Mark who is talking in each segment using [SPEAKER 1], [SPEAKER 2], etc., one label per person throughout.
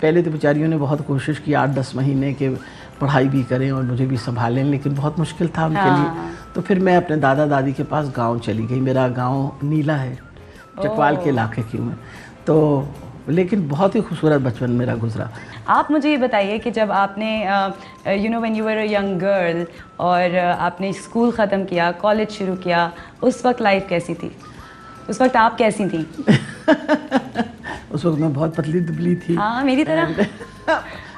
[SPEAKER 1] پہلے تو بیچاریوں نے بہت کوشش کی 8-10 مہینے کہ پڑھائی بھی کریں اور مجھے بھی سنبھالیں، لیکن بہت مشکل تھا ان کے لیے. تو پھر میں اپنے دادا دادی کے پاس گاؤں چلی گئی. میرا گاؤں نیلا ہے، چکوال کے علاقے کی ہوں میں. تو لیکن بہت ہی خوبصورت بچپن میرا گزرا.
[SPEAKER 2] آپ مجھے یہ بتائیے کہ جب آپ نے when you were a young girl اور آپ نے اسکول ختم کیا، کالج شروع کیا، اس وقت لائف کیسی تھی؟ اس وقت آپ کیسی تھیں؟
[SPEAKER 1] اس وقت میں بہت پتلی دبلی تھی.
[SPEAKER 2] ہاں میری طرح.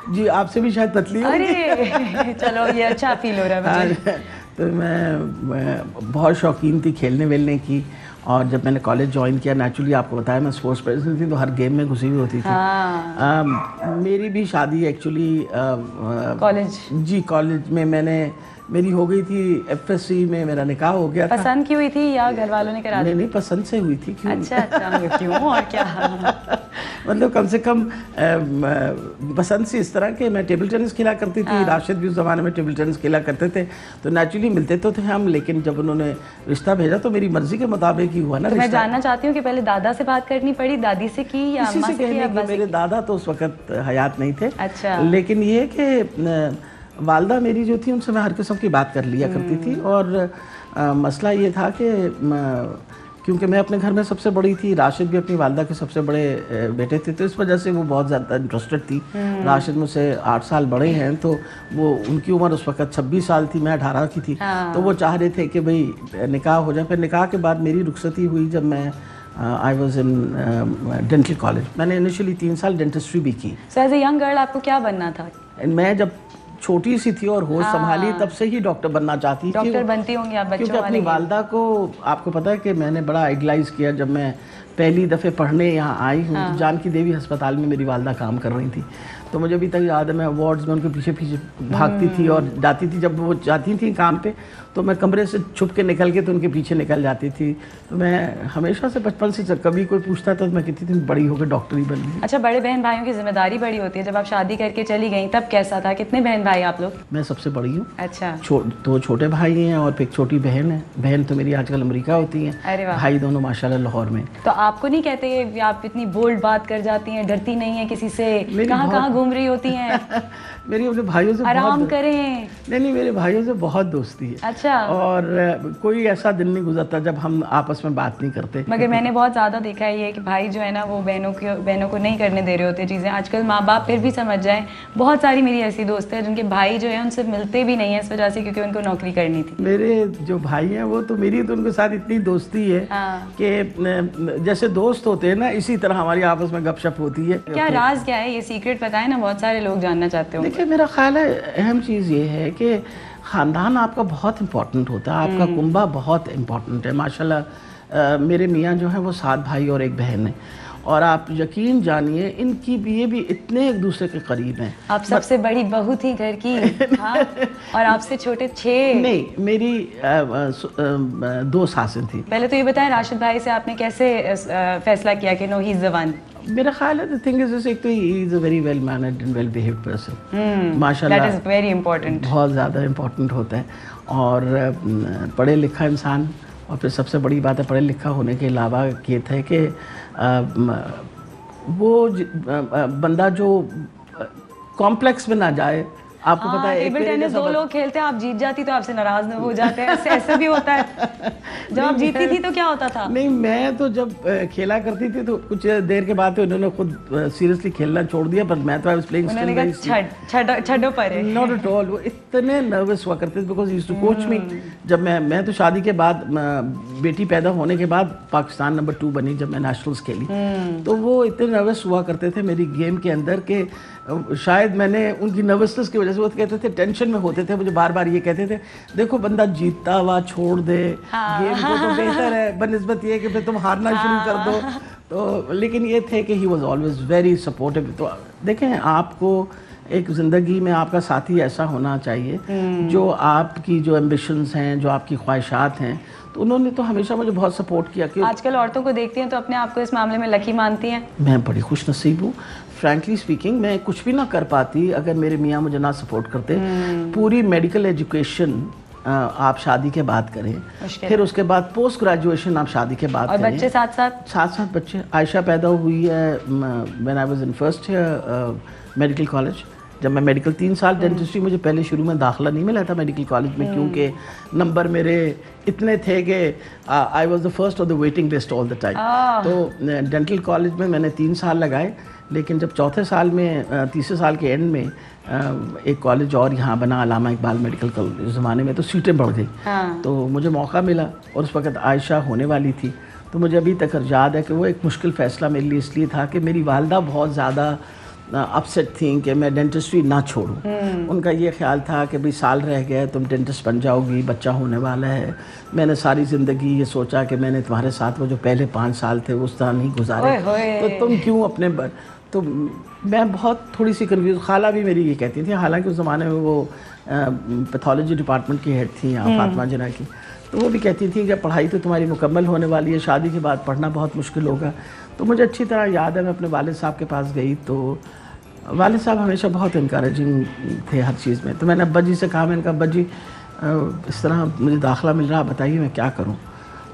[SPEAKER 1] جی آپ سے بھی شاید پتلی ہوں.
[SPEAKER 2] ارے چلو یہ اچھا فیل ہو رہا ہے مجھے.
[SPEAKER 1] تو میں بہت شوقین تھی کھیلنے ویلنے کی، اور جب میں نے کالج جوائن کیا نیچرلی آپ کو بتایا میں اسپورٹس پرسن تھی تو ہر گیم میں گھسی ہوئی ہوتی تھی. میری بھی شادی ایکچولی
[SPEAKER 2] کالج
[SPEAKER 1] جی کالج میں نے میری ہو گئی تھی. ایف ایس سی میں میرا نکاح ہو گیا تھا.
[SPEAKER 2] پسند کی ہوئی تھی یا گھر والوں نے کرا دی؟
[SPEAKER 1] نہیں پسند سے ہوئی تھی. کیوں؟
[SPEAKER 2] اچھا کیوں اور کیا؟
[SPEAKER 1] مطلب کم سے کم پسند سے اس طرح کہ میں ٹیبل ٹینس کھیلا کرتی تھی. راشد بھی اس زمانے میں ٹیبل ٹینس کھیلا کرتے تھے، تو نیچرلی ملتے تو تھے ہم، لیکن جب انہوں نے رشتہ بھیجا تو میری مرضی کے مطابق ہی ہوا نا.
[SPEAKER 2] میں جاننا چاہتی ہوں کہ پہلے دادا سے بات کرنی پڑی، دادی سے کی یا
[SPEAKER 1] اسی
[SPEAKER 2] اماں
[SPEAKER 1] سے
[SPEAKER 2] سے کی؟
[SPEAKER 1] کہنے کہ میرے دادا تو اس وقت حیات نہیں تھے.
[SPEAKER 2] اچھا.
[SPEAKER 1] لیکن یہ کہ والدہ میری جو تھی ان سے میں ہر قسم کی بات کر لیا کرتی تھی. اور مسئلہ یہ تھا کہ کیونکہ میں اپنے گھر میں سب سے بڑی تھی، راشد بھی اپنی والدہ کے سب سے بڑے بیٹے تھے، تو اس وجہ سے وہ بہت زیادہ انٹرسٹڈ تھی. راشد مجھ سے 8 سال بڑے ہیں، تو وہ ان کی عمر اس وقت 26 سال تھی، میں 18 کی تھی. تو وہ چاہ رہے تھے کہ بھئی نکاح ہو جائے. پھر نکاح کے بعد میری رخصتی ہوئی جب میں I was in dental college. میں نے انیشلی 3 سال ڈینٹسٹری بھی کی.
[SPEAKER 2] So as a young girl آپ کو کیا بننا تھا؟
[SPEAKER 1] میں جب چھوٹی سی تھی اور ہوش سنبھالی تب سے ہی ڈاکٹر بننا چاہتی تھی.
[SPEAKER 2] ڈاکٹر بنتی ہوں گی آپ بچوں
[SPEAKER 1] کیونکہ اپنی والدہ کو آپ کو پتہ ہے کہ میں نے بڑا آئیڈلائز کیا. جب میں پہلی دفعہ پڑھنے یہاں آئی ہوں تو جانکی دیوی ہسپتال میں میری والدہ کام کر رہی تھی. تو مجھے ابھی تک یاد ہے میں ایوارڈز میں ان کے پیچھے بھاگتی تھی اور جاتی تھی. جب وہ جاتی تھیں کام پہ تو میں کمرے سے چھپ کے نکل کے تو ان کے پیچھے نکل جاتی تھی. تو میں ہمیشہ سے بچپن سے کبھی کوئی پوچھتا تھا تو میں کہتی تھی بڑی ہو کے ڈاکٹر ہی بن گئی.
[SPEAKER 2] اچھا بڑے بہن بھائیوں کی ذمہ داری بڑی ہوتی ہے. جب آپ شادی کر کے چلی گئیں تب کیسا تھا؟ کتنے بہن بھائی آپ لوگ؟
[SPEAKER 1] میں سب سے بڑی ہوں.
[SPEAKER 2] اچھا.
[SPEAKER 1] 2 چھوٹے بھائی ہیں اور ایک چھوٹی بہن ہے. بہن تو میری آج کل امریکہ ہوتی ہیں.
[SPEAKER 2] ارے واہ.
[SPEAKER 1] بھائی دونوں ماشاءاللہ لاہور میں.
[SPEAKER 2] تو آپ کو نہیں کہتے کہ آپ اتنی بولڈ بات کر جاتی ہیں، ڈرتی نہیں ہیں کسی سے؟ کہاں گھوم رہی ہوتی ہیں؟
[SPEAKER 1] میری اپنے بھائیوں سے
[SPEAKER 2] آرام کریں.
[SPEAKER 1] نہیں میرے بھائیوں سے بہت دوستی ہے.
[SPEAKER 2] اچھا.
[SPEAKER 1] اور کوئی ایسا دن نہیں گزرتا جب ہم آپس میں بات نہیں کرتے.
[SPEAKER 2] مگر میں نے بہت زیادہ دیکھا ہے یہ کہ بھائی جو ہے نا وہ بہنوں کو نہیں کرنے دے رہے ہوتے چیزیں. آج کل ماں باپ پھر بھی سمجھ جائیں. بہت ساری میری ایسی دوست ہیں جن کے بھائی جو ہیں ان سے ملتے بھی نہیں ہیں اس وجہ سے کیونکہ ان کو نوکری کرنی تھی.
[SPEAKER 1] میرے جو بھائی ہیں وہ تو میری تو ان کے ساتھ اتنی دوستی ہے کہ جیسے دوست ہوتے ہیں نا اسی طرح ہماری آپس میں گپ شپ ہوتی ہے.
[SPEAKER 2] کیا راز کیا ہے؟ یہ سیکرٹ بتائیں نا، بہت سارے لوگ جاننا چاہتے ہوں.
[SPEAKER 1] دیکھیں میرا خیال ہے اہم چیز یہ ہے کہ خاندان آپ کا بہت امپورٹنٹ ہوتا ہے. آپ کا کنبہ بہت امپورٹنٹ ہے. ماشاءاللہ میرے میاں جو ہیں وہ 7 بھائی اور 1 بہن ہیں، اور آپ یقین جانیے ان کی بھی یہ بھی اتنے ایک دوسرے کے قریب ہیں.
[SPEAKER 2] آپ سب سے بڑی بہو تھی گھر کی. ہاں. اور آپ سے چھوٹے 6؟
[SPEAKER 1] نہیں میری 2 ساسیں تھیں.
[SPEAKER 2] پہلے تو یہ بتائیں راشد بھائی سے آپ نے کیسے فیصلہ کیا کہ نو ہی از دی ون؟
[SPEAKER 1] میرا خیال ہے the thing is ایک تو he is a very well mannered and well behaved person. ماشاءاللہ
[SPEAKER 2] that is very important.
[SPEAKER 1] بہت زیادہ امپورٹنٹ ہوتا ہے. اور پڑھے لکھا انسان، اور پھر سب سے بڑی بات ہے پڑھے لکھا ہونے کے علاوہ یہ تھا کہ وہ بندہ جو کمپلیکس میں نہ جائے. آپ کو پتا ہے
[SPEAKER 2] ٹیبل ٹینس 2 لوگ کھیلتے ہیں، آپ جیت جاتی تو آپ سے ناراض نہ ہو جاتے ہیں. ایسے بھی ہوتا ہے. جب آپ جیتی تھی تو کیا ہوتا تھا؟
[SPEAKER 1] نہیں میں تو جب کھیلا کرتی تھی تو کچھ دیر کے بعد انہوں نے خود سیریسلی کھیلنا چھوڑ دیا. پر میں تو
[SPEAKER 2] چھڈو پرے.
[SPEAKER 1] Not at all. وہ اتنے نروس ہوا کرتے تھے because use to coach me. جب میں تو شادی کے بعد بیٹی پیدا ہونے کے بعد پاکستان نمبر 2 بنی جب میں نیشنلز کھیلی، تو وہ اتنے نروس ہوا کرتے تھے میری گیم کے اندر کہ شاید میں نے ان کی نروسنس کی وجہ سے وہ کہتے تھے ٹینشن میں ہوتے تھے. مجھے بار بار یہ کہتے تھے دیکھو بندہ جیتتا ہوا چھوڑ دے گیم کو تو بہتر ہے بنسبت یہ کہ پھر تم ہارنا شروع کر دو. تو لیکن یہ تھے کہ he was always very supportive. تو دیکھیں آپ کو ایک زندگی میں آپ کا ساتھی ایسا ہونا چاہیے جو آپ کی جو ایمبیشنز ہیں، جو آپ کی خواہشات ہیں، تو انہوں نے تو ہمیشہ مجھے بہت سپورٹ کیا. کہ
[SPEAKER 2] آج کل عورتوں کو دیکھتی ہیں تو اپنے آپ کو اس معاملے میں لکی مانتی ہیں.
[SPEAKER 1] میں بڑی خوش نصیب ہوں. فرینکلی اسپیکنگ میں کچھ بھی نہ کر پاتی اگر میرے میاں مجھے نہ سپورٹ کرتے. پوری میڈیکل ایجوکیشن آپ شادی کے بعد کریں, پھر اس کے بعد پوسٹ گریجویشن آپ شادی کے بعد کریں.
[SPEAKER 2] اور بچے ساتھ
[SPEAKER 1] بچے. عائشہ پیدا ہوئی ہے when I was in first year medical college. جب میں میڈیکل 3 سال ڈینٹسٹری, مجھے پہلے شروع میں داخلہ نہیں ملا تھا میڈیکل کالج میں, کیونکہ نمبر میرے اتنے تھے کہ I was the first of the waiting list all the time. تو ڈینٹل کالج میں نے 3 سال لگائے, لیکن جب چوتھے سال میں, تیسرے سال کے اینڈ میں ایک کالج اور یہاں بنا, علامہ اقبال میڈیکل کالج, اس زمانے میں تو سیٹیں بڑھ گئی. تو مجھے موقع ملا, اور اس وقت عائشہ ہونے والی تھی. تو مجھے ابھی تک یاد ہے کہ وہ ایک مشکل فیصلہ میرے لیے اس لیے تھا کہ میری والدہ بہت زیادہ اپسیٹ تھیں کہ میں ڈینٹسٹری نہ چھوڑوں. ان کا یہ خیال تھا کہ بھئی سال رہ گئے, تم ڈینٹسٹ بن جاؤ گی, بچہ ہونے والا ہے. میں نے ساری زندگی یہ سوچا کہ میں نے تمہارے ساتھ وہ جو پہلے 5 سال تھے اس طرح نہیں گزارے, تو تم کیوں اپنے تو میں بہت تھوڑی سی کنفیوز. خالہ بھی میری یہ کہتی تھی, حالانکہ اس زمانے میں وہ پیتھولوجی ڈپارٹمنٹ کی ہیڈ تھیں یہاں, فاطمہ جناح کی. تو وہ بھی کہتی تھیں کہ پڑھائی تو تمہاری مکمل ہونے والی ہے, شادی کے بعد پڑھنا بہت مشکل ہوگا. تو مجھے اچھی طرح یاد ہے, میں اپنے والد صاحب کے پاس گئی, تو والد صاحب ہمیشہ بہت انکریجنگ تھے ہر چیز میں. تو میں نے ابا جی سے کہا, میں نے کہا ابا جی اس طرح مجھے داخلہ مل رہا, بتائیے میں کیا کروں.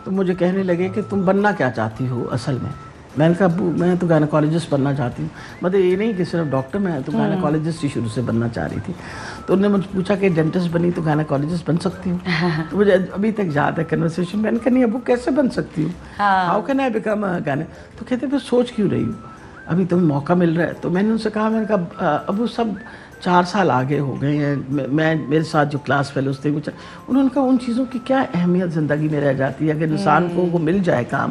[SPEAKER 1] تو مجھے کہنے لگے کہ تم بننا کیا چاہتی ہو اصل میں. میں نے کہا ابو میں تو گائنیکالوجسٹ بننا چاہتی ہوں. مطلب یہ نہیں کہ صرف ڈاکٹر, میں تو گائنیکالوجسٹ ہی شروع سے بننا چاہ رہی تھی. تو انہوں نے مجھ سے پوچھا کہ ڈینٹسٹ بنی تو گائنیکالوجسٹ بن سکتی ہوں. تو مجھے ابھی تک یاد ہے کنورسیشن, میں نے کہا نہیں ابو کیسے بن سکتی ہوں, ہاؤ کین آئی بیکم گائنی. تو کہتے پھر سوچ کیوں رہی ہوں, ابھی تمہیں موقع مل رہا ہے. تو میں نے ان سے کہا, میں نے کہا ابو سب 4 سال آگے ہو گئے ہیں, میں میرے ساتھ جو کلاس فیلوز تھے انہوں نے کہا ان چیزوں کی کیا اہمیت زندگی میں رہ جاتی ہے. اگر انسان کو وہ مل جائے کام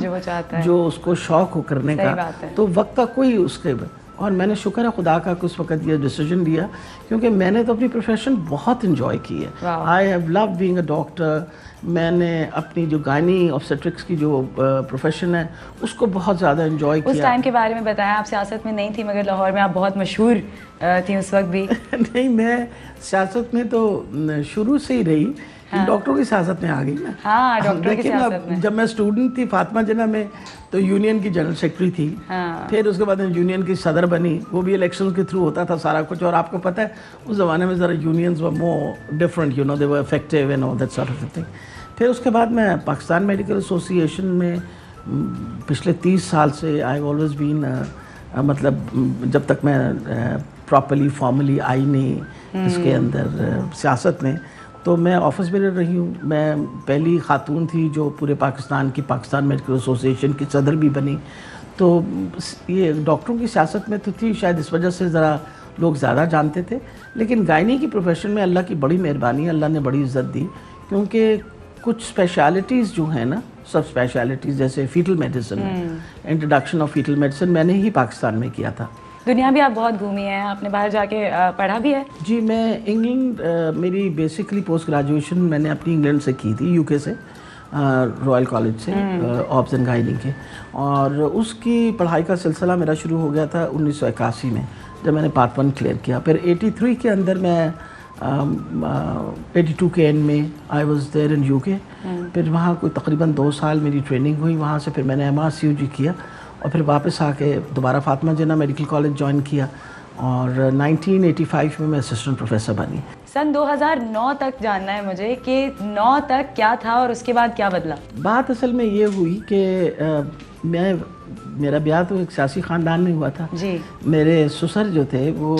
[SPEAKER 1] جو اس کو شوق ہو کرنے کا, تو وقت کا کوئی اس کے. اور میں نے شکر ہے خدا کا کہ اس وقت یہ ڈیسیجن لیا, کیونکہ میں نے تو اپنی پروفیشن بہت انجوائے کی ہے. I have love being a doctor. میں نے اپنی جو گائنی آبسٹرکس کی جو پروفیشن ہے اس کو بہت زیادہ انجوائے کیا.
[SPEAKER 2] اس ٹائم کے بارے میں بتایا, آپ سیاست میں نہیں تھی مگر لاہور میں آپ بہت مشہور تھیں اس وقت بھی.
[SPEAKER 1] نہیں, میں سیاست میں تو شروع سے ہی رہی, ڈاکٹروں کی سیاست میں آ گئی نا.
[SPEAKER 2] ہاں, ڈاکٹروں کی سیاست میں.
[SPEAKER 1] جب میں اسٹوڈنٹ تھی فاطمہ جناح میں, تو یونین کی جنرل سیکرٹری تھی. پھر اس کے بعد یونین کی صدر بنی, وہ بھی الیکشن کے تھرو ہوتا تھا سارا کچھ. اور آپ کو پتہ ہے اس زمانے میں ذرا unions were more different, you know they were effective and all that sort of thing. پھر اس کے بعد میں پاکستان میڈیکل ایسوسی ایشن میں پچھلے 30 سال سے آئی آلویز بین, مطلب جب تک میں پراپرلی فارملی آئی نہیں اس کے اندر سیاست میں, تو میں آفس بیرر رہی ہوں. میں پہلی خاتون تھی جو پورے پاکستان کی پاکستان میڈیکل ایسوسی ایشن کی صدر بھی بنی. تو یہ ڈاکٹروں کی سیاست میں تو تھی, شاید اس وجہ سے ذرا لوگ زیادہ جانتے تھے. لیکن گائنی کی پروفیشن میں اللہ کی بڑی مہربانی ہے, اللہ نے بڑی عزت دی, کیونکہ کچھ اسپیشلٹیز جو ہیں نا, سب اسپیشلٹیز جیسے fatal medicine, introduction of fatal medicine میں نے ہی پاکستان میں کیا تھا.
[SPEAKER 2] دنیا بھی آپ بہت گھومی ہیں, آپ نے باہر جا کے پڑھا بھی ہے؟
[SPEAKER 1] جی, میں انگلینڈ, میری بیسکلی پوسٹ گریجویشن میں نے اپنی انگلینڈ سے کی تھی, یو کے سے, رائل کالج سے, آبز اینڈ گائنی کے. اور اس کی پڑھائی کا سلسلہ میرا شروع ہو گیا تھا 1981 میں, جب میں نے پارٹ 1 کلیئر کیا. پھر 83 کے اندر میں 82 کے اینڈ میں I was there in you کے. پھر وہاں کوئی تقریباً 2 سال میری ٹریننگ ہوئی. وہاں سے پھر میں نے MRCUG کیا, اور پھر واپس آ کے دوبارہ فاطمہ جناح میڈیکل کالج جوائن کیا, اور 1985 میں اسسٹنٹ پروفیسر بنی.
[SPEAKER 2] سن 2009 تک جاننا ہے مجھے کہ 9 تک کیا تھا اور اس کے بعد کیا بدلا.
[SPEAKER 1] بات اصل میں یہ ہوئی کہ میرا بیاہ تو ایک سیاسی خاندان میں ہوا تھا.
[SPEAKER 2] جی.
[SPEAKER 1] میرے سسر جو تھے وہ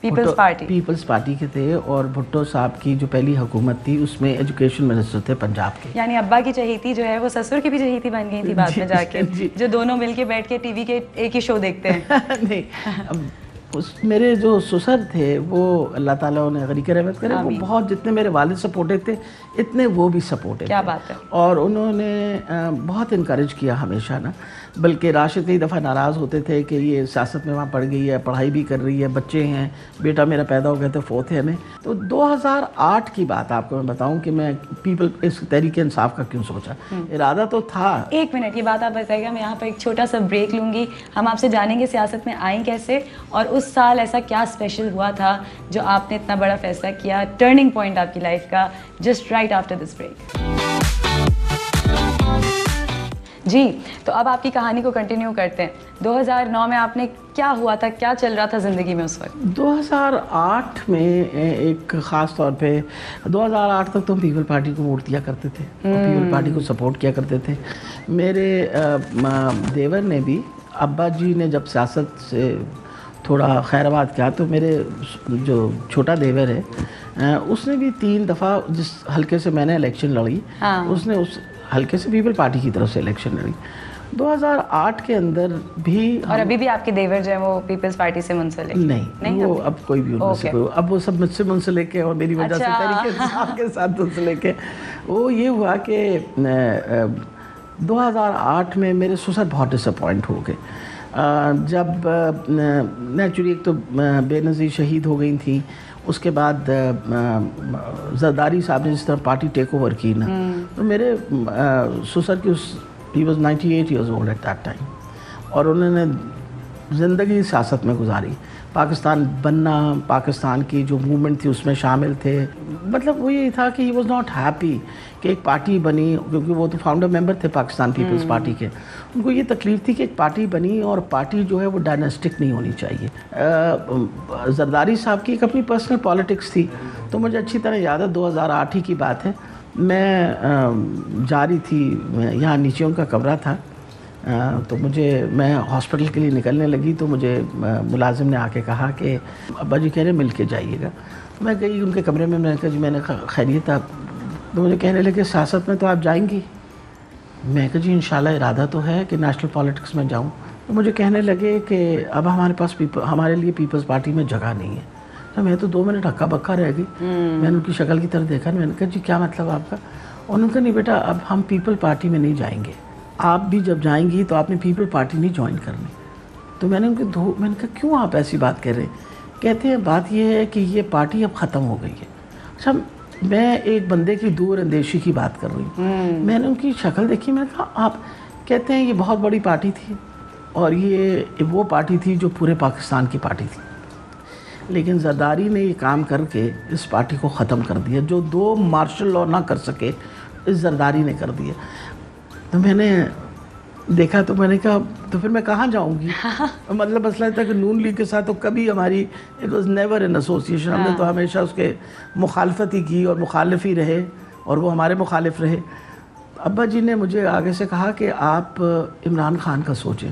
[SPEAKER 2] پیپلز
[SPEAKER 1] پارٹی کے تھے, اور بھٹو صاحب کی جو پہلی حکومت تھی اس میں ایجوکیشن منسٹر تھے پنجاب کے.
[SPEAKER 2] یعنی ابا کی چہیتی جو ہے وہ سسر کی بھی چہیتی بن گئی تھی بعد میں جا کے, جو دونوں مل کے بیٹھ کے ٹی وی کے ایک ہی شو دیکھتے ہیں.
[SPEAKER 1] نہیں, میرے جو سسر تھے وہ اللہ تعالیٰ انہیں غریق رحمت کرے, وہ بہت, جتنے میرے والد سپورٹیو تھے اتنے وہ بھی سپورٹیو.
[SPEAKER 2] کیا بات ہے. اور
[SPEAKER 1] انہوں نے بہت انکریج کیا ہمیشہ نا, بلکہ راشد کئی دفعہ ناراض ہوتے تھے کہ یہ سیاست میں وہاں پڑھ گئی ہے, پڑھائی بھی کر رہی ہے, بچے ہیں, بیٹا میرا پیدا ہو گیا تھا 4th میں. تو 2008 کی بات آپ کو میں بتاؤں کہ میں اس تحریک انصاف کا کیوں سوچا. ارادہ تو تھا.
[SPEAKER 2] 1 منٹ, یہ بات آپ بتائیے گا, میں یہاں پر ایک چھوٹا سا بریک لوں گی. ہم آپ سے جانیں گے سیاست میں آئیں کیسے, اور اس سال ایسا کیا اسپیشل ہوا تھا جو آپ نے اتنا بڑا فیصلہ کیا, ٹرننگ پوائنٹ آپ کی لائف کا, just right after this break. جی تو اب آپ کی کہانی کو کنٹینیو کرتے ہیں. 2009 میں آپ نے کیا ہوا تھا, کیا چل رہا تھا زندگی میں اس وقت؟
[SPEAKER 1] 2008 میں ایک خاص طور پہ 2008 تک تو ہم پیپل پارٹی کو ووٹ دیا کرتے تھے اور پیپل پارٹی کو سپورٹ کیا کرتے تھے. میرے دیور نے بھی, ابا جی نے جب سیاست سے تھوڑا خیر آباد کیا تو میرے جو چھوٹا دیور ہے اس نے بھی 3 دفعہ جس حلقے سے میں نے الیکشن لڑی اس نے اس حلقے سے پیپل پارٹی کی طرف سے الیکشن لڑی. 2008 کے اندر بھی.
[SPEAKER 2] اور ابھی بھی آپ کے دیور جو ہیں وہ پیپلز پارٹی سے منسلک
[SPEAKER 1] نہیں, وہ اب کوئی بھی ان میں سے کوئی, اب وہ سب مجھ سے منسلک ہے اور میری وجہ سے تحریک انصاف کے ساتھ منسلک ہے. وہ یہ ہوا کہ 2008 میں میرے سسر بہت ڈس اپوائنٹ ہو گئے جب نیچوری ایک تو بے نظیر شہید ہو گئی تھیں. اس کے بعد زرداری صاحب نے جس طرح پارٹی ٹیک اوور کی نا, تو میرے سسر کی he was 98 years old at that time اور انہوں نے زندگی سیاست میں گزاری. پاکستان بننا, پاکستان کی جو موومنٹ تھی اس میں شامل تھے. مطلب وہ یہ تھا کہ he was not happy کہ ایک پارٹی بنی, کیونکہ وہ تو فاؤنڈر ممبر تھے پاکستان پیپلز پارٹی کے. ان کو یہ تکلیف تھی کہ ایک پارٹی بنی اور پارٹی جو ہے وہ ڈائناسٹک نہیں ہونی چاہیے. زرداری صاحب کی ایک اپنی پرسنل پالیٹکس تھی. تو مجھے اچھی طرح یاد ہے 2008 ہی کی بات ہے, میں جا رہی تھی, یہاں نیچے ان کا کمرہ تھا, تو میں ہاسپٹل کے لیے نکلنے لگی تو مجھے ملازم نے آ کے کہا کہ ابا جی کہہ رہے مل کے جائیے گا. میں گئی ان کے کمرے میں, میں نے کہا جی میں نے خیریت آپ, تو مجھے کہنے لگے سیاست میں تو آپ جائیں گی. میں کہا جی انشاءاللہ ارادہ تو ہے کہ نیشنل پالیٹکس میں جاؤں. تو مجھے کہنے لگے کہ اب ہمارے پاس ہمارے لیے پیپلز پارٹی میں جگہ نہیں ہے. تو میں تو 2 منٹ ہکا بکا رہ گئی. میں نے ان کی شکل کی طرف دیکھا, میں نے کہا جی کیا مطلب آپ کا؟ انہوں نے کہا نہیں بیٹا اب ہم پیپل پارٹی میں نہیں جائیں گے, آپ بھی جب جائیں گی تو آپ نے پیپل پارٹی نہیں جوائن کرنی. تو میں نے میں نے کہا کیوں آپ ایسی بات کہہ رہے ہیں؟ کہتے ہیں بات یہ ہے کہ یہ پارٹی اب ختم ہو گئی ہے. اچھا, میں ایک بندے کی دور اندیشی کی بات کر رہی ہوں. میں نے ان کی شکل دیکھی, میں نے کہا آپ کہتے ہیں یہ بہت بڑی پارٹی تھی اور یہ وہ پارٹی تھی جو پورے پاکستان کی پارٹی تھی, لیکن زرداری نے یہ کام کر کے اس پارٹی کو ختم کر دیا. جو 2 مارشل لاء نہ کر سکے اس زرداری نے کر دیا. تو میں نے دیکھا تو میں نے کہا تو پھر میں کہاں جاؤں گی؟ مطلب مسئلہ تھا کہ نون لیگ کے ساتھ تو کبھی ہماری it was never an association. ہم نے تو ہمیشہ اس کے مخالفت ہی کی اور مخالف ہی رہے اور وہ ہمارے مخالف رہے. ابا جی نے مجھے آگے سے کہا کہ آپ عمران خان کا سوچیں.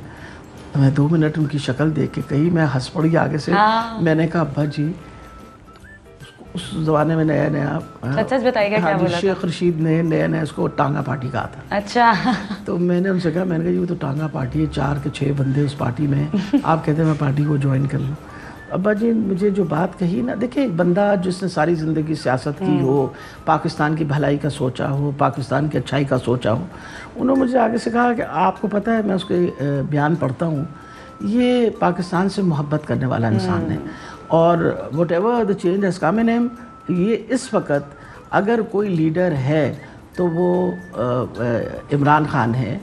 [SPEAKER 1] میں 2 منٹ ان کی شکل دیکھ کے کہی, میں ہنس پڑی آگے سے. میں نے کہا ابا جی اس زمانے میں نیا
[SPEAKER 2] سچ بتائیے گا کیا بولا؟
[SPEAKER 1] شیخ رشید نے نیا اس کو ٹانگا پارٹی کہا تھا. اچھا. تو میں نے ان سے کہا, میں نے کہا یہ تو ٹانگا پارٹی ہے, 4 کے 6 بندے اس پارٹی میں ہیں, آپ کہتے ہیں میں پارٹی کو جوائن کر لوں. ابا جی مجھے جو بات کہی نا, دیکھیں ایک بندہ جس نے ساری زندگی سیاست کی ہو, پاکستان کی بھلائی کا سوچا ہو, پاکستان کی اچھائی کا سوچا ہو, انہوں نے مجھے آگے سے کہا کہ آپ کو پتہ ہے میں اس کے بیان پڑھتا ہوں, یہ پاکستان سے محبت کرنے والا انسان ہے اور whatever the change has come in him, یہ اس وقت اگر کوئی لیڈر ہے تو وہ عمران خان ہے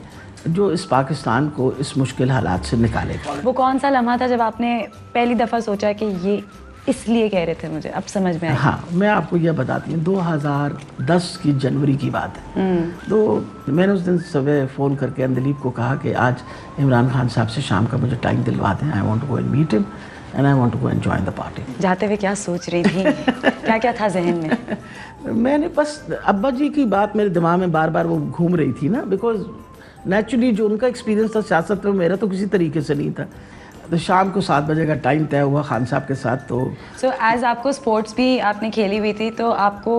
[SPEAKER 1] جو اس پاکستان کو اس مشکل حالات سے نکالے گا.
[SPEAKER 2] وہ کون سا لمحہ تھا جب آپ نے پہلی دفعہ سوچا کہ یہ اس لیے کہہ رہے تھے مجھے اب سمجھ میں آئی؟
[SPEAKER 1] ہاں میں آپ کو یہ بتاتی ہوں, 2010 کی جنوری کی بات ہے. تو میں نے اس دن صبح فون کر کے اندلیب کو کہا کہ آج عمران خان صاحب سے شام کا مجھے ٹائم دلوا دیں, I want to go and meet him and I want to go and join the party.
[SPEAKER 2] جاتے ہوئے کیا سوچ رہی تھی, کیا کیا تھا ذہن میں؟
[SPEAKER 1] میں نے بس ابا جی کی بات میرے دماغ میں بار بار وہ گھوم رہی تھی نا, بیکاز نیچرلی جو ان کا ایکسپیرینس تھا سیاست میں, میرا تو کسی طریقے سے نہیں تھا. تو شام کو 7 بجے کا ٹائم طے ہوا خان صاحب کے ساتھ. تو
[SPEAKER 2] سو ایز آپ کو اسپورٹس بھی آپ نے کھیلی ہوئی تھی, تو آپ کو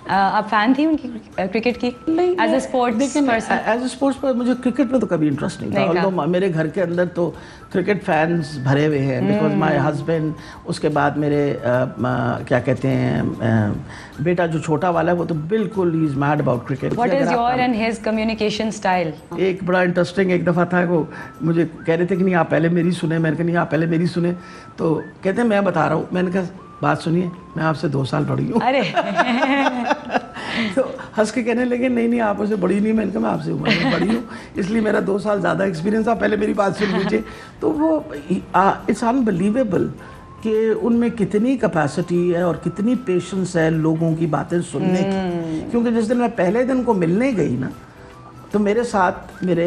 [SPEAKER 2] آپ فین تھی ان کی کرکٹ کی as a sports person?
[SPEAKER 1] As a sports پر مجھے کرکٹ میں تو کبھی انٹرسٹ نہیں تھا. میرے گھر کے اندر تو کرکٹ فینس بھرے ہوئے ہیں, بیکاز مائی ہسبینڈ, اس کے بعد میرے کیا کہتے ہیں بیٹا جو چھوٹا والا ہے وہ تو بالکل ہی is mad about cricket.
[SPEAKER 2] What is your and his communication style?
[SPEAKER 1] ایک بڑا انٹرسٹنگ ایک دفعہ تھا, وہ مجھے کہہ رہے تھے کہ نہیں آپ پہلے میری سنیں, میں نے کہا نہیں آپ پہلے میری سنیں. تو کہتے ہیں میں بتا رہا ہوں. میں نے کہا بات سنیے, میں آپ سے 2 سال بڑی ہوں.
[SPEAKER 2] ارے
[SPEAKER 1] تو ہنس کے کہنے لگے نہیں آپ اسے بڑی نہیں. میں نے کہا میں آپ سے عمر میں بڑی ہوں, اس لیے میرا 2 سال زیادہ ایکسپیرینس تھا, پہلے میری بات سن لیجیے. تو وہ اٹس انبلیویبل کہ ان میں کتنی کیپیسٹی ہے اور کتنی پیشنس ہے لوگوں کی باتیں سننے کی. کیونکہ جس دن میں پہلے دن کو ملنے گئی نا, تو میرے ساتھ میرے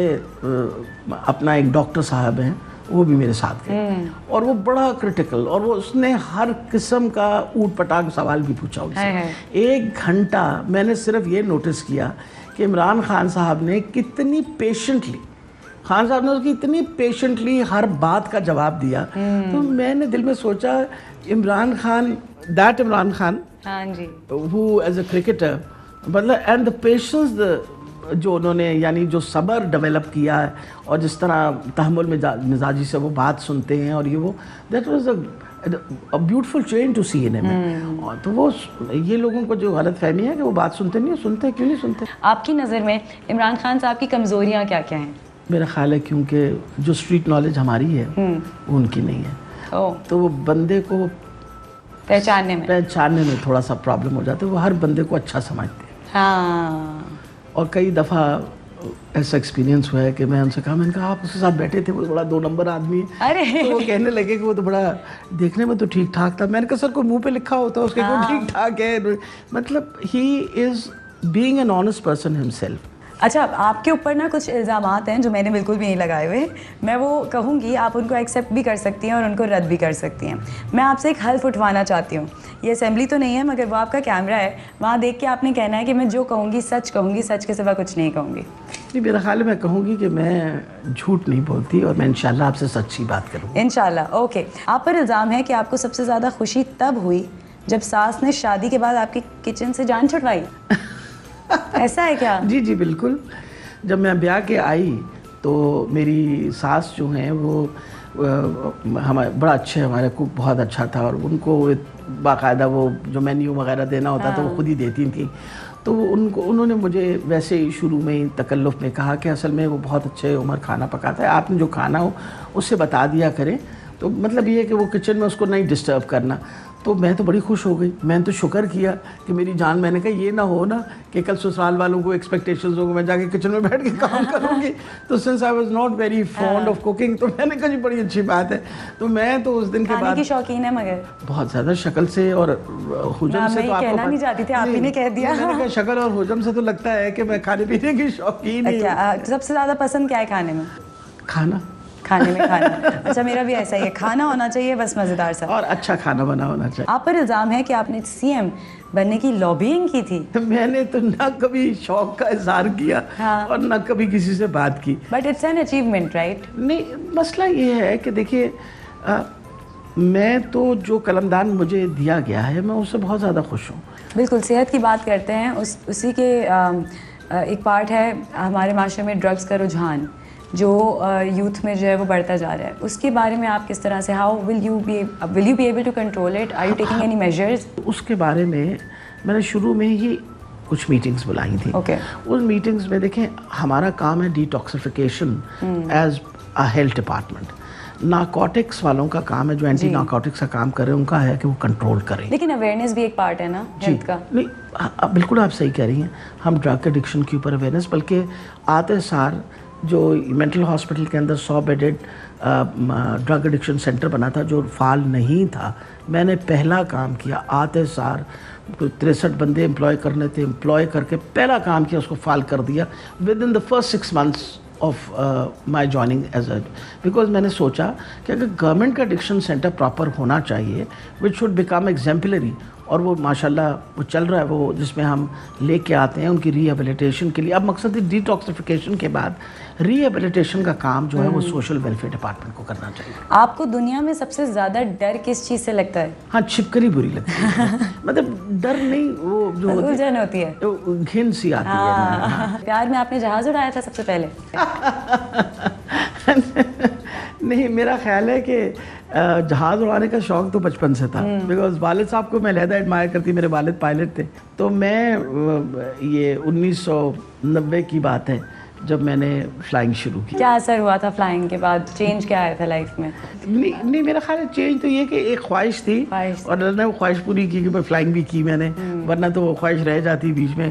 [SPEAKER 1] اپنا ایک ڈاکٹر صاحب ہیں, وہ بھی میرے ساتھ گئے, اور وہ بڑا کرٹیکل, اور وہ اس نے ہر قسم کا اوٹ پٹانگ سوال بھی پوچھا ان سے. 1 گھنٹہ میں نے صرف یہ نوٹس کیا کہ عمران خان صاحب نے کتنی پیشنٹلی, خان صاحب نے اس کی اتنی پیشنٹلی ہر بات کا جواب دیا. تو میں نے دل میں سوچا Imran Khan, that Imran Khan who as a cricketer, مطلب اینڈ دا پیشنس جو انہوں نے, یعنی جو صبر ڈیولپ کیا ہے, اور جس طرح تحمل مزاجی سے وہ بات سنتے ہیں, اور یہ وہ that was a beautiful change to see in him. اور تو وہ یہ لوگوں کو جو غلط فہمی ہے کہ وہ بات سنتے نہیں, سنتے کیوں نہیں سنتے.
[SPEAKER 2] آپ کی نظر میں عمران خان صاحب کی کمزوریاں کیا کیا ہیں؟
[SPEAKER 1] میرا خیال ہے کیونکہ جو اسٹریٹ نالج ہماری ہے وہ ان کی نہیں ہے, تو وہ بندے کو پہچاننے میں تھوڑا سا پرابلم ہو جاتا ہے. وہ ہر بندے کو اچھا سمجھتے ہیں.
[SPEAKER 2] ہاں,
[SPEAKER 1] اور کئی دفعہ ایسا ایکسپیرینس ہوا ہے کہ میں ان سے کہا, میں نے کہا آپ اس کے ساتھ بیٹھے تھے, وہ بڑا 2 نمبر آدمی ہے, تو وہ کہنے لگے کہ وہ تو بڑا دیکھنے میں تو ٹھیک ٹھاک تھا. میں نے کہا سر کوئی منہ پہ لکھا ہوتا ہے اس کے کوئی ٹھیک ٹھاک ہے, مطلب he is being an honest person himself.
[SPEAKER 2] اچھا, آپ کے اوپر نا کچھ الزامات ہیں جو میں نے بالکل بھی نہیں لگائے ہوئے, میں وہ کہوں گی, آپ ان کو ایکسیپٹ بھی کر سکتی ہیں اور ان کو رد بھی کر سکتی ہیں. میں آپ سے ایک حلف اٹھوانا چاہتی ہوں, یہ اسمبلی تو نہیں ہے مگر وہ آپ کا کیمرہ ہے, وہاں دیکھ کے آپ نے کہنا ہے کہ میں جو کہوں گی سچ کہوں گی, سچ کے سوا کچھ نہیں کہوں گی.
[SPEAKER 1] نہیں, میرا خیال ہے میں کہوں گی کہ میں جھوٹ نہیں بولتی, اور میں انشاءاللہ آپ سے سچی بات کروں گی
[SPEAKER 2] انشاءاللہ. اوکے, آپ پر الزام ہے کہ آپ کو سب سے زیادہ خوشی تب ہوئی جب ساس نے شادی کے بعد آپ کی کچن سے جان چھٹوائی. ایسا ہے کیا؟
[SPEAKER 1] جی جی بالکل. جب میں بیاہ کے آئی تو میری ساس جو ہیں وہ ہمارے بڑا اچھے, ہمارے کوک بہت اچھا تھا, اور ان کو باقاعدہ وہ جو مینیو وغیرہ دینا ہوتا تو وہ خود ہی دیتی تھیں. تو انہوں نے مجھے ویسے ہی شروع میں ہی تکلف میں کہا کہ اصل میں وہ بہت اچھے عمر کھانا پکاتا ہے, آپ نے جو کھانا ہو اس سے بتا دیا کریں. تو مطلب یہ ہے کہ وہ کچن میں اس کو نہیں ڈسٹرب کرنا. تو میں تو بڑی خوش ہو گئی, میں نے تو شکر کیا کہ میری جان, میں نے کہا یہ نہ ہو نا کہ کل سسرال والوں کو ایکسپیکٹیشنز ہو کہ میں جا کے کچن میں بیٹھ کے کام کروں گی. تو since I was not very fond of cooking, تو میں نے کہا جی بڑی اچھی بات ہے. تو میں تو اس دن کے بعد
[SPEAKER 2] کی شوقین ہے, مگر
[SPEAKER 1] بہت زیادہ شکل سے اور حجم سے, تو آپ
[SPEAKER 2] کہنا نہیں چاہتی تھی, آپ ہی نے کہہ دیا.
[SPEAKER 1] میں نے کہا شکل اور حجم سے تو لگتا ہے کہ میں کھانے پینے کی شوقین ہی ہوں.
[SPEAKER 2] سب سے زیادہ پسند کیا ہے کھانے میں؟
[SPEAKER 1] کھانا.
[SPEAKER 2] اچھا, میرا بھی ایسا ہی ہے, کھانا ہونا چاہیے بس مزیدار سا, اور
[SPEAKER 1] اچھا کھانا بنا ہونا چاہیے.
[SPEAKER 2] آپ پر الزام ہے کہ آپ نے سی ایم بننے کی لابینگ کی تھی.
[SPEAKER 1] میں نے تو نہ کبھی شوق کا اظہار کیا اور نہ کبھی کسی سے بات کی.
[SPEAKER 2] But it's an achievement, right?
[SPEAKER 1] نہیں, مسئلہ یہ ہے کہ دیکھیے میں تو جو قلمدان مجھے دیا گیا ہے میں اس سے بہت زیادہ خوش ہوں.
[SPEAKER 2] بالکل, صحت کی بات کرتے ہیں, اسی کے ایک پارٹ ہے ہمارے معاشرے میں ڈرگس کا رجحان جو یوتھ میں جو ہے وہ بڑھتا جا رہا ہے. اس کے بارے میں آپ کس طرح سے, how will you be able to control it, are you taking any measures?
[SPEAKER 1] اس کے بارے میں نے شروع میں ہی کچھ میٹنگز بلائی تھیں. اس میٹنگز میں دیکھیں ہمارا کام ہے detoxification as a health department. Narcotics والوں کا کام ہے, جو اینٹی نارکوٹکس کا کام کر رہے ہیں, ان کا ہے کہ وہ کنٹرول کریں.
[SPEAKER 2] لیکن اویئرنیس بھی ایک پارٹ ہے نا ہیلتھ کا.
[SPEAKER 1] نہیں بالکل آپ صحیح کہہ رہی ہیں, ہم ڈرگ ایڈکشن کے اوپر اویئرنیس, بلکہ آتے سال جو مینٹل ہاسپٹل کے اندر 100 بیڈڈ ڈرگ ایڈکشن سینٹر بنا تھا جو فعال نہیں تھا, میں نے پہلا کام کیا. آتے سار 63 بندے امپلائی کرنے تھے, امپلائی کر کے پہلا کام کیا, اس کو فعال کر دیا with in the first 6 months of my joining as a, because میں نے سوچا کہ اگر گورنمنٹ کا ایڈکشن سینٹر پراپر ہونا چاہیے وچ شوڈ بیکم ایگزیمپلری, اور وہ ماشاءاللہ وہ چل رہا ہے, وہ جس میں ہم لے کے آتے ہیں ان کی ری ہیبلیٹیشن کے لیے. اب مقصد ڈیٹاکسیفیکیشن کے بعد ری ہیبلیٹیشن کا کام جو ہے وہ سوشل ویلفیئر ڈپارٹمنٹ کو کرنا چاہیے.
[SPEAKER 2] آپ کو دنیا میں سب سے زیادہ ڈر کس چیز سے لگتا ہے؟
[SPEAKER 1] ہاں, چھپکلی بری لگتی ہے. مطلب ڈر نہیں, وہ جو
[SPEAKER 2] الجھن ہوتی ہے,
[SPEAKER 1] گھن سی آتی ہے.
[SPEAKER 2] پیار میں آپ نے جہاز اڑایا تھا سب سے پہلے؟
[SPEAKER 1] نہیں, میرا خیال ہے کہ جہاز اڑانے کا شوق تو بچپن سے تھا, بیکاز والد صاحب کو میں علیحدہ ایڈمائر کرتی. میرے والد پائلٹ تھے, تو میں یہ 1990 کی بات ہے جب میں نے فلائنگ شروع کی.
[SPEAKER 2] کیا اثر ہوا تھا فلائنگ کے بعد, چینج کیا آیا تھا لائف میں؟
[SPEAKER 1] نہیں, میرا خیال ہے چینج تو یہ کہ ایک خواہش تھی اور اللہ نے وہ خواہش پوری کی کہ میں فلائنگ بھی کی میں نے, ورنہ تو وہ خواہش رہ جاتی بیچ میں.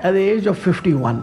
[SPEAKER 1] at the age of 51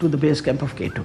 [SPEAKER 1] to the base camp of K2।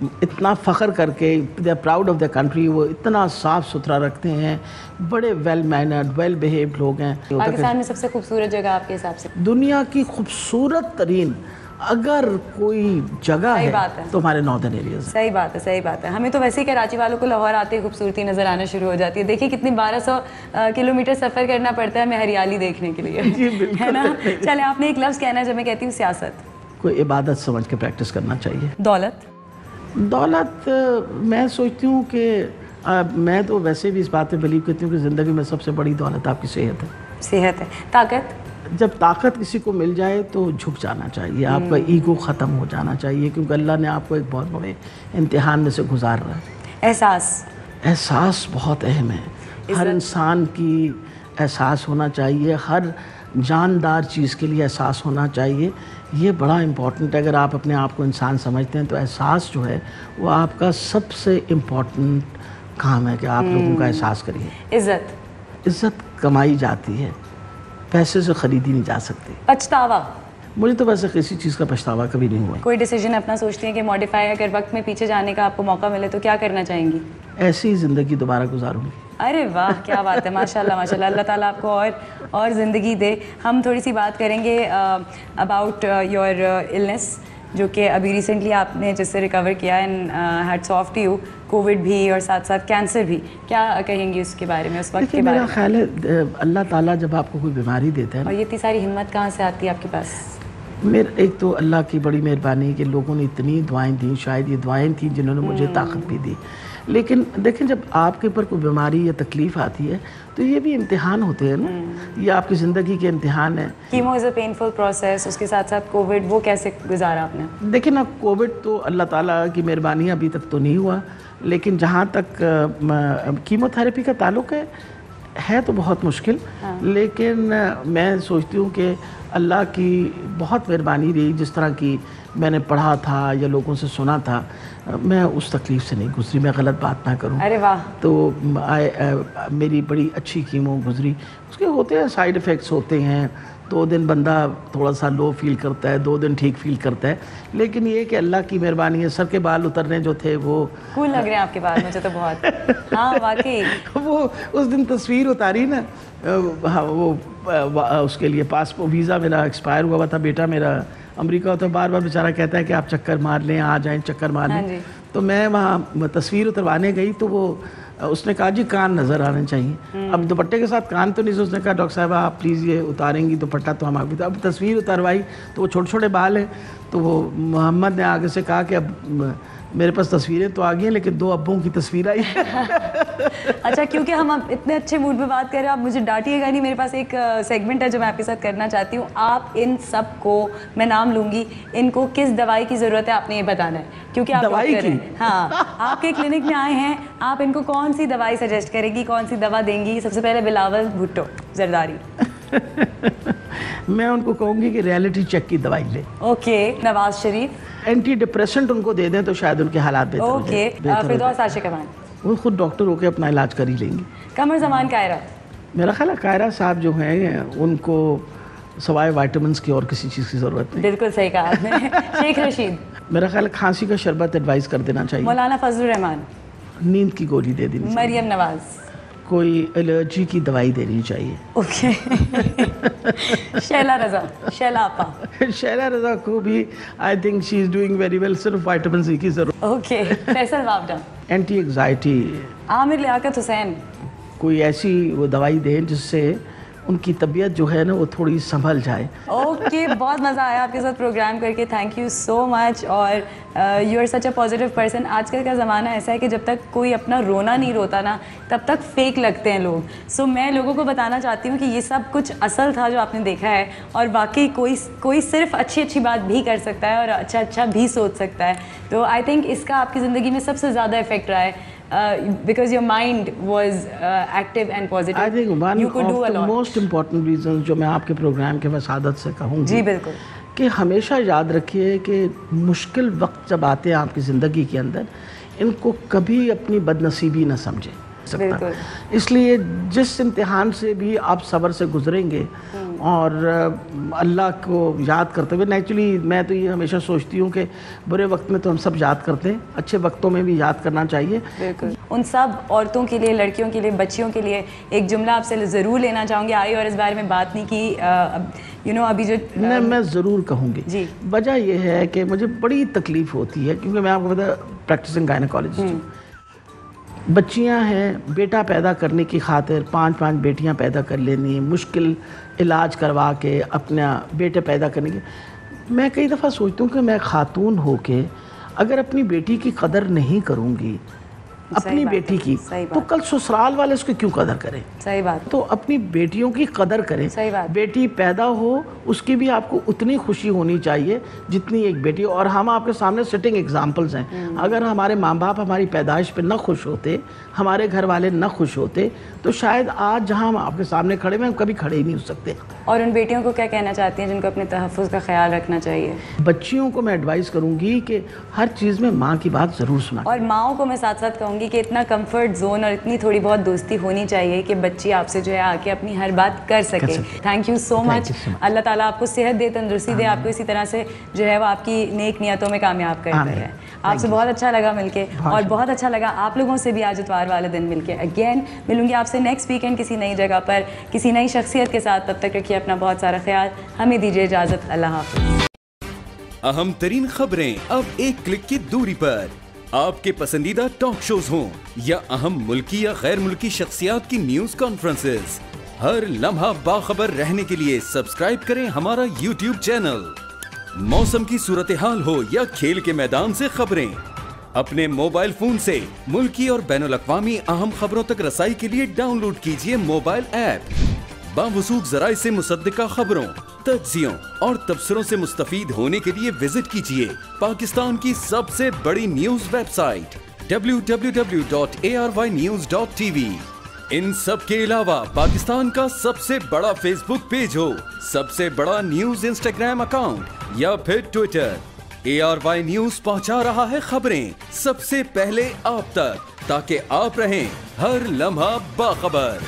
[SPEAKER 1] اتنا فخر کر کے they are proud of the country, وہ اتنا صاف ستھرا رکھتے ہیں، بڑے ویل مینرڈ ویل بیہیوڈ لوگ ہیں.
[SPEAKER 2] پاکستان میں سب سے خوبصورت جگہ آپ کے حساب سے؟
[SPEAKER 1] دنیا کی خوبصورت ترین اگر کوئی جگہ ہے تو ہمارے ناردرن ایریاز.
[SPEAKER 2] صحیح بات ہے، صحیح بات ہے. ہمیں تو ویسے ہی کراچی والوں کو لاہور آتے ہی خوبصورتی نظر آنا شروع ہو جاتی ہے. دیکھیں کتنی 1200 کلومیٹر سفر کرنا پڑتا ہے ہمیں ہریالی دیکھنے کے لیے، ہے نا. چلیں آپ نے ایک لفظ کہنا ہے جو میں کہتی ہوں سیاست.
[SPEAKER 1] کوئی عبادت سمجھ کے پریکٹس کرنا چاہیے.
[SPEAKER 2] دولت
[SPEAKER 1] میں سوچتی ہوں کہ میں تو ویسے بھی اس بات پہ بلیو کرتی ہوں کہ زندگی میں سب سے بڑی دولت آپ کی صحت ہے.
[SPEAKER 2] صحت ہے. طاقت؟
[SPEAKER 1] جب طاقت کسی کو مل جائے تو جھک جانا چاہیے، آپ کا ایگو ختم ہو جانا چاہیے، کیونکہ اللہ نے آپ کو ایک بہت بڑے امتحان میں سے گزار رہا ہے. احساس بہت اہم ہے. ہر انسان کی احساس ہونا چاہیے، ہر جاندار چیز کے لیے احساس ہونا چاہیے. یہ بڑا امپورٹنٹ ہے. اگر آپ اپنے آپ کو انسان سمجھتے ہیں تو احساس جو ہے وہ آپ کا سب سے امپورٹنٹ کام ہے کہ آپ لوگوں کا احساس کریے. عزت کمائی جاتی ہے، پیسے سے خریدی نہیں جا سکتی.
[SPEAKER 2] پچھتاوا؟
[SPEAKER 1] مجھے تو ویسے کسی چیز کا پچھتاوا کبھی نہیں ہوا.
[SPEAKER 2] کوئی ڈیسیجن اپنا سوچتی ہیں کہ ماڈیفائی اگر وقت میں پیچھے جانے کا آپ کو موقع ملے تو کیا کرنا چاہیں گی؟
[SPEAKER 1] ایسی ہی زندگی دوبارہ گزاروں گی.
[SPEAKER 2] ارے واہ کیا بات ہے، ماشاء اللہ ماشاء اللہ. اللہ تعالیٰ آپ کو اور زندگی دے. ہم تھوڑی سی بات کریں گے اباؤٹ یور النس جو کہ ابھی ریسنٹلی آپ نے جس سے ریکور کیا، and hats of two you. Covid بھی اور ساتھ ساتھ کینسر بھی، کیا کہیں گی اس کے بارے میں، اس وقت کے بارے میں؟
[SPEAKER 1] میرا خیال ہے اللہ تعالیٰ جب آپ کو کوئی بیماری دیتا ہے،
[SPEAKER 2] اور یہ اتنی ساری ہمت کہاں سے آتی ہے آپ کے پاس؟
[SPEAKER 1] ایک تو اللہ کی بڑی مہربانی کہ لوگوں نے اتنی دعائیں دیں، شاید یہ دعائیں تھیں جنہوں نے مجھے طاقت بھی دی. لیکن دیکھیں جب آپ کے اوپر کوئی بیماری یا تکلیف آتی ہے تو یہ بھی امتحان ہوتے ہیں نا، یہ آپ کی زندگی کے امتحان ہے.
[SPEAKER 2] Chemo is a painful process, اس کے ساتھ ساتھ کووڈ، وہ کیسے گزارا آپ نے؟
[SPEAKER 1] دیکھیں نا کووڈ تو اللہ تعالیٰ کی مہربانی ابھی تک تو نہیں ہوا، لیکن جہاں تک کیمو تھراپی کا تعلق ہے تو بہت مشکل. لیکن میں سوچتی ہوں کہ اللہ کی بہت مہربانی رہی. جس طرح کی میں نے پڑھا تھا یا لوگوں سے سنا تھا، میں اس تکلیف سے نہیں گزری. میں غلط بات نہ کروں.
[SPEAKER 2] ارے واہ.
[SPEAKER 1] تو میری بڑی اچھی کیمو گزری. اس کے ہوتے ہیں سائیڈ ایفیکٹس ہوتے ہیں. 2 دن بندہ تھوڑا سا لو فیل کرتا ہے، 2 دن ٹھیک فیل کرتا ہے. لیکن یہ کہ اللہ کی مہربانی ہے. سر کے بال اترنے جو تھے وہ
[SPEAKER 2] کول لگ رہے ہیں آپ کے بال، مجھے تو بہت. ہاں واقعی.
[SPEAKER 1] وہ اس دن تصویر اتاری نا، وہ اس کے لیے پاسپورٹ ویزا میرا ایکسپائر ہوا تھا. بیٹا میرا امریکہ تو بار بار بیچارہ کہتا ہے کہ آپ چکر مار لیں، آ جائیں چکر مار لیں. تو میں وہاں تصویر اتروانے گئی تو وہ اس نے کہا جی کان نظر آنے چاہیے. اب دوپٹے کے ساتھ کان تو نہیں سے. اس نے کہا ڈاکٹر صاحب آپ پلیز یہ اتاریں گی دوپٹہ تو ہم آگے. اب تصویر اتروائی تو وہ چھوٹے چھوٹے بال ہیں. تو وہ محمد نے آگے سے کہا کہ اب میرے پاس تصویریں تو آ گئی ہیں لیکن 2 ابوں کی تصویر آئی.
[SPEAKER 2] اچھا کیونکہ ہم اب اتنے اچھے موڈ میں بات کر رہے ہیں، آپ مجھے ڈانٹیے گا نہیں. میرے پاس ایک سیگمنٹ ہے جو میں آپ کے ساتھ کرنا چاہتی ہوں. آپ ان سب کو، میں نام لوں گی، ان کو کس دوائی کی ضرورت ہے آپ نے یہ بتانا ہے. کیونکہ آپ ڈاکٹر ہیں. ہاں آپ کے کلینک میں آئے ہیں، آپ ان کو کون سی دوائی سجیسٹ کریں گی، کون سی دوا دیں گی؟ سب سے پہلے بلاول بھٹو زرداری.
[SPEAKER 1] میں ان کو کہوں گی کہ ریئلٹی چیک کی دوائی لیں.
[SPEAKER 2] Okay. Nawaz Sharif?
[SPEAKER 1] Anti depressant ان کو دے دیں تو شاید ان کے حالات بہتر ہو جائیں.
[SPEAKER 2] اوکے. فردوس عاشق امان؟
[SPEAKER 1] وہ خود ڈاکٹر ہو کے اپنا علاج کر ہی لیں گی.
[SPEAKER 2] قمر زمان قاہرہ؟
[SPEAKER 1] میرا خیال ہے قاہرہ صاحب جو ہیں ان کو سوائے وائٹامنس کی اور کسی چیز کی ضرورت نہیں.
[SPEAKER 2] بالکل صحیح کہا آپ نے. شیخ رشید؟
[SPEAKER 1] میرا خیال ہے کھانسی کا شربت ایڈوائز کر دینا چاہیے.
[SPEAKER 2] مولانا فضل الرحمان؟
[SPEAKER 1] نیند کی گولی دے دینی.
[SPEAKER 2] مریم نواز؟
[SPEAKER 1] کوئی الرجی کی دوائی دینی چاہیے.
[SPEAKER 2] اوکے. شیلا رضا؟ شیلا آپا؟
[SPEAKER 1] شیلا رضا کو بھی I think she is doing very well, صرف وائٹامن سی کی ضرورت.
[SPEAKER 2] Okay. Faisal Vawda?
[SPEAKER 1] Anti anxiety.
[SPEAKER 2] Aamir Liaquat Hussain?
[SPEAKER 1] کوئی ایسی وہ دوائی دیں جس سے ان کی طبیعت جو ہے نا وہ تھوڑی سنبھل جائے.
[SPEAKER 2] اوکے. بہت مزہ آیا آپ کے ساتھ پروگرام کر کے. Thank you so much. اور you are such a positive person. آج کل کا زمانہ ایسا ہے کہ جب تک کوئی اپنا رونا نہیں روتا نا تب تک فیک لگتے ہیں لوگ. سو میں لوگوں کو بتانا چاہتی ہوں کہ یہ سب کچھ اصل تھا جو آپ نے دیکھا ہے، اور واقعی کوئی صرف اچھی بات بھی کر سکتا ہے اور اچھا بھی سوچ سکتا ہے. تو آئی تھنک اس کا آپ کی زندگی میں سب سے زیادہ افیکٹ رہا ہے. Because your mind was active and positive.
[SPEAKER 1] I think one
[SPEAKER 2] you could do a
[SPEAKER 1] of the
[SPEAKER 2] lot.
[SPEAKER 1] most important reasons جو میں آپ کے پروگرام کے وسادت سے کہوں گی،
[SPEAKER 2] جی بالکل،
[SPEAKER 1] کہ ہمیشہ یاد رکھیے کہ مشکل وقت جب آتے ہیں آپ کی زندگی کے اندر، ان کو کبھی اپنی بد نصیبی نہ سمجھیں. اس لیے جس امتحان سے بھی آپ صبر سے گزریں گے اور اللہ کو یاد کرتے ہوئے نیچرلی میں تو یہ ہمیشہ سوچتی ہوں کہ برے وقت میں تو ہم سب یاد کرتے ہیں, اچھے وقتوں میں بھی یاد کرنا چاہیے.
[SPEAKER 2] بالکل. ان سب عورتوں کے لیے, لڑکیوں کے لیے, بچیوں کے لیے ایک جملہ آپ سے ضرور لینا چاہوں گی. آئی اور اس بارے میں بات نہیں کی, ابھی جو
[SPEAKER 1] میں ضرور کہوں گی.
[SPEAKER 2] جی.
[SPEAKER 1] وجہ یہ ہے کہ مجھے بڑی تکلیف ہوتی ہے, کیونکہ میں آپ کو پتا پریکٹسنگ گائنیکالوجسٹ ہوں. بچیاں ہیں, بیٹا پیدا کرنے کی خاطر 5 بیٹیاں پیدا کر لینی, مشکل علاج کروا کے اپنا بیٹے پیدا کرنے کی. میں کئی دفعہ سوچتا ہوں کہ میں خاتون ہو کے اگر اپنی بیٹی کی قدر نہیں کروں گی, اپنی بیٹی کی, تو کل سسرال والے اس کی کیوں قدر کریں؟
[SPEAKER 2] صحیح بات.
[SPEAKER 1] تو اپنی بیٹیوں کی قدر کریں.
[SPEAKER 2] صحیح بات.
[SPEAKER 1] بیٹی پیدا ہو اس کی بھی آپ کو اتنی خوشی ہونی چاہیے جتنی ایک بیٹی. اور ہم آپ کے سامنے سٹنگ ایگزامپلز ہیں. اگر ہمارے ماں باپ ہماری پیدائش پہ نہ خوش ہوتے, ہمارے گھر والے نہ خوش ہوتے, تو شاید آج جہاں ہم آپ کے سامنے کھڑے ہیں ہم کبھی کھڑے ہی نہیں ہو سکتے.
[SPEAKER 2] اور ان بیٹیوں کو کیا کہنا چاہتی ہیں جن کو اپنے تحفظ کا خیال رکھنا چاہیے؟
[SPEAKER 1] بچیوں کو میں ایڈوائز کروں گی کہ ہر چیز میں ماں کی بات ضرور سنا.
[SPEAKER 2] اور ماؤں کو میں ساتھ ساتھ کہوں گی کہ اتنا کمفرٹ زون اور اتنی تھوڑی بہت دوستی ہونی چاہیے کہ بچی آپ سے جو ہے آ کے اپنی ہر بات کر سکے. تھینک یو سو مچ. اللہ تعالیٰ آپ کو صحت دے, تندرستی دے, آپ کو اسی طرح سے جو ہے وہ آپ کی نیک نیتوں میں کامیاب کرتے ہیں. آپ سے بہت اچھا لگا مل کے, اور بہت اچھا لگا آپ لوگوں سے بھی آج اتوار والے دن مل کے. اگین ملوں گی آپ سے نیکسٹ ویکینڈ کسی نئی جگہ پر, کسی نئی شخصیت کے ساتھ. تب تک رکھیے اپنا بہت سارا خیال. ہمیں دیجیے اجازت. اللہ حافظ.
[SPEAKER 3] اہم ترین خبریں اب ایک کلک کی دوری پر. آپ کے پسندیدہ ٹاک شوز ہوں یا اہم ملکی یا غیر ملکی شخصیات کی نیوز کانفرنسز, ہر لمحہ باخبر رہنے کے لیے سبسکرائب کریں ہمارا YouTube چینل. موسم کی صورتحال ہو یا کھیل کے میدان سے خبریں, اپنے موبائل فون سے ملکی اور بین الاقوامی اہم خبروں تک رسائی کے لیے ڈاؤن لوڈ کیجیے موبائل ایپ. باوثوق ذرائع سے مصدقہ خبروں, تجزیوں اور تبصروں سے مستفید ہونے کے لیے وزٹ کیجیے پاکستان کی سب سے بڑی نیوز ویب سائٹ www.arYnews.tv. ان سب کے علاوہ پاکستان کا سب سے بڑا فیس بک پیج ہو, سب سے بڑا نیوز انسٹاگرام اکاؤنٹ یا پھر ٹویٹر, ARY نیوز پہنچا رہا ہے خبریں سب سے پہلے آپ تک, تاکہ آپ رہیں ہر لمحہ باخبر.